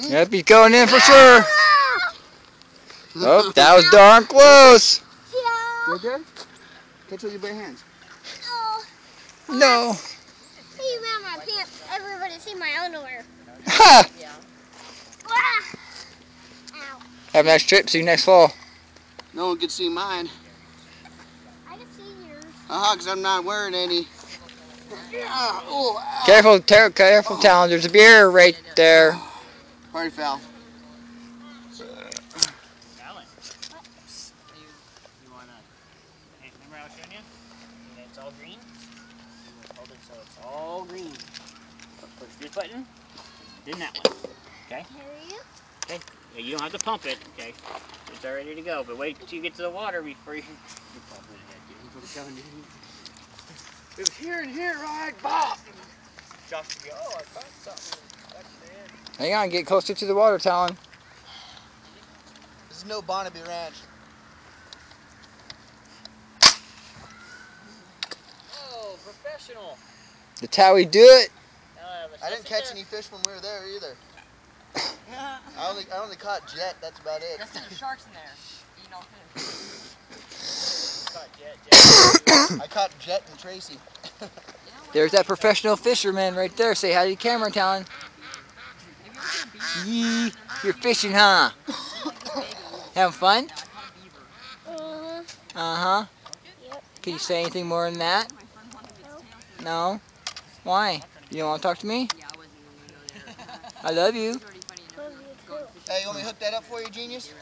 Yep, he's going in for sure. Oh, that was darn close. Right there? Catch with your bare hands. No. See my pants. Everybody see my underwear. Ha! Ow. Have a nice trip. See you next fall. No one can see mine. I can see yours. Because I'm not wearing any. Oh, Careful, careful, Talon. There's a beer right there. Party foul. Talon. You wanna? Hey, remember I was showing you? And it's all green. Hold it so it's all green. Push this button, then that one. Okay. Okay. Yeah, you don't have to pump it. Okay. It's all ready to go. But wait till you get to the water before you pump it. It was here and here, right? Bob. Josh would go, oh, I found something. Hang on, get closer to the water, Talon. This is no Barnaby Ranch. Oh, professional. That's how we do it. I didn't catch any fish when we were there either. I only caught jet. That's about it. There's some sharks in there. You know fish. I caught Jet and Tracy. There's that professional fisherman right there. Say hi to the camera, Talon. Yee, you're fishing, huh? Having fun? Uh-huh. Yep. Can you say anything more than that? No? Why? You don't want to talk to me? I love you. Love you too. Hey, you want me to hook that up for you, genius?